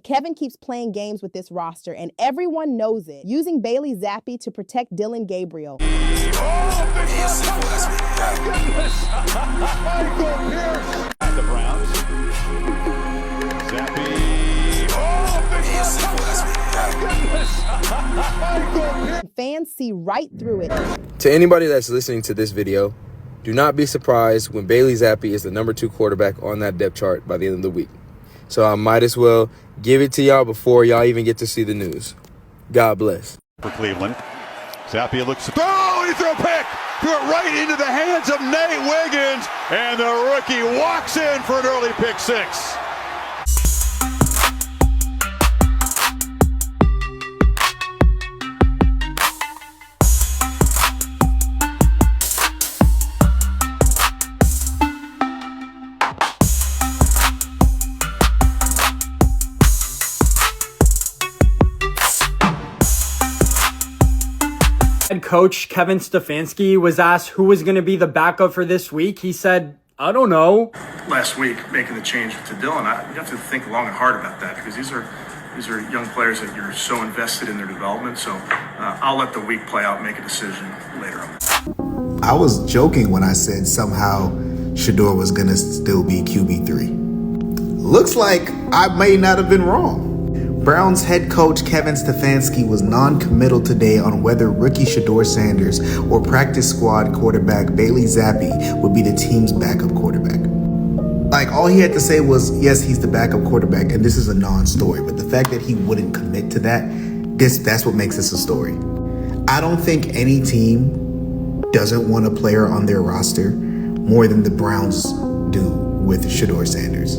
But Kevin keeps playing games with this roster, and everyone knows it, using Bailey Zappe to protect Dylan Gabriel. The Browns. Zappe. Fans see right through it. To anybody that's listening to this video, do not be surprised when Bailey Zappe is the number 2 quarterback on that depth chart by the end of the week. So I might as well give it to y'all before y'all even get to see the news. God bless. For Cleveland. Zappe looks to throw, he threw a pick. Threw it right into the hands of Nate Wiggins, and the rookie walks in for an early pick 6. Head coach Kevin Stefanski was asked who was going to be the backup for this week. He said, I don't know. Last week, making the change to Dylan, you have to think long and hard about that because these are young players that you're so invested in their development. So I'll let the week play out and make a decision later on. I was joking when I said somehow Shedeur was going to still be QB3. Looks like I may not have been wrong. Browns head coach Kevin Stefanski was non-committal today on whether rookie Shedeur Sanders or practice squad quarterback Bailey Zappe would be the team's backup quarterback. Like, all he had to say was, yes, he's the backup quarterback, and this is a non-story. But the fact that he wouldn't commit to that's what makes this a story. I don't think any team doesn't want a player on their roster more than the Browns do with Shedeur Sanders.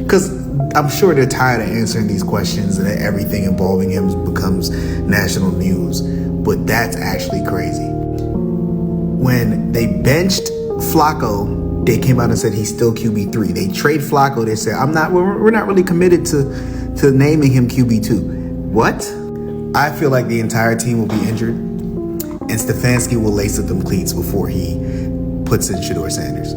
Because I'm sure they're tired of answering these questions and everything involving him becomes national news. But that's actually crazy. When they benched Flacco, they came out and said he's still QB3. They trade Flacco. They said, we're not really committed to naming him QB2. What? I feel like the entire team will be injured, and Stefanski will lace up them cleats before he puts in Shedeur Sanders.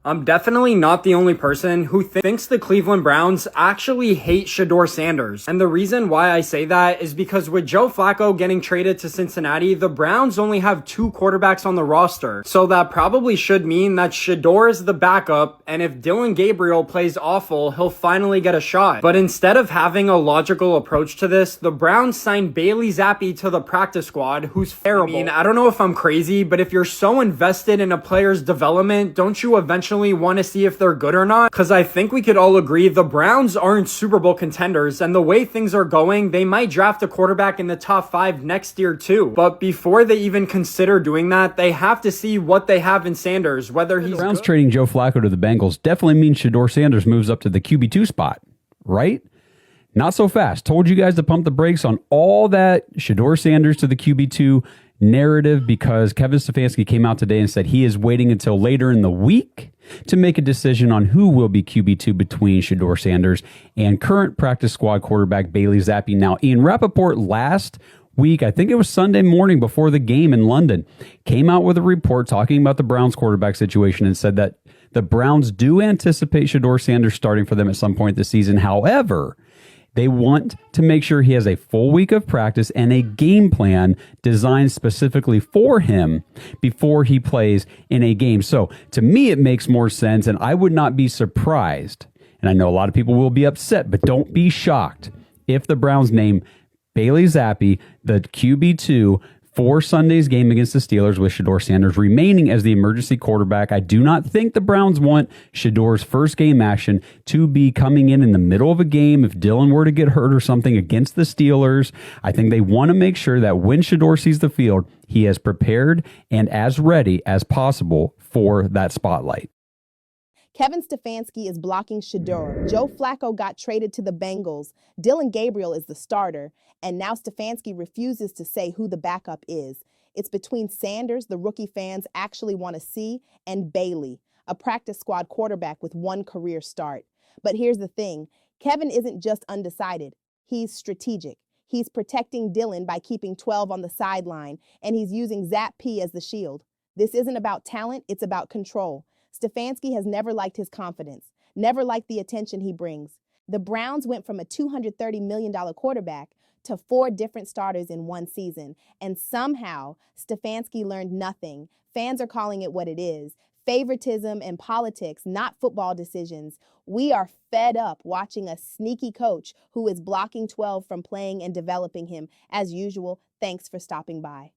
I'm definitely not the only person who thinks the Cleveland Browns actually hate Shedeur Sanders. And the reason why I say that is because with Joe Flacco getting traded to Cincinnati, the Browns only have 2 quarterbacks on the roster. So that probably should mean that Shedeur is the backup, and if Dylan Gabriel plays awful, he'll finally get a shot. But instead of having a logical approach to this, the Browns signed Bailey Zappe to the practice squad, who's terrible. I mean, I don't know if I'm crazy, but if you're so invested in a player's development, don't you eventually want to see if they're good or not? Because I think we could all agree the Browns aren't Super Bowl contenders, and the way things are going, they might draft a quarterback in the top 5 next year too. But before they even consider doing that, they have to see what they have in Sanders, whether he's Browns good. Trading Joe Flacco to the Bengals definitely means Shedeur Sanders moves up to the QB2 spot, right? Not so fast. Told you guys to pump the brakes on all that Shedeur Sanders to the QB2 narrative because Kevin Stefanski came out today and said he is waiting until later in the week to make a decision on who will be QB2 between Shedeur Sanders and current practice squad quarterback Bailey Zappe. Now, Ian Rappaport last week, I think it was Sunday morning before the game in London, came out with a report talking about the Browns quarterback situation and said that the Browns do anticipate Shedeur Sanders starting for them at some point this season. However, they want to make sure he has a full week of practice and a game plan designed specifically for him before he plays in a game. So to me, it makes more sense, and I would not be surprised, and I know a lot of people will be upset, but don't be shocked if the Browns name Bailey Zappe the QB2 for Sunday's game against the Steelers with Shedeur Sanders remaining as the emergency quarterback. I do not think the Browns want Shedeur's first game action to be coming in the middle of a game if Dylan were to get hurt or something against the Steelers. I think they want to make sure that when Shedeur sees the field, he is prepared and as ready as possible for that spotlight. Kevin Stefanski is blocking Shedeur. Joe Flacco got traded to the Bengals. Dylan Gabriel is the starter. And now Stefanski refuses to say who the backup is. It's between Sanders, the rookie fans actually want to see, and Bailey, a practice squad quarterback with 1 career start. But here's the thing. Kevin isn't just undecided. He's strategic. He's protecting Dylan by keeping 12 on the sideline, and he's using Zappe as the shield. This isn't about talent, it's about control. Stefanski has never liked his confidence, never liked the attention he brings. The Browns went from a $230 million quarterback to 4 different starters in one season, and somehow Stefanski learned nothing. Fans are calling it what it is: favoritism and politics, not football decisions. We are fed up watching a sneaky coach who is blocking 12 from playing and developing him. As usual, thanks for stopping by.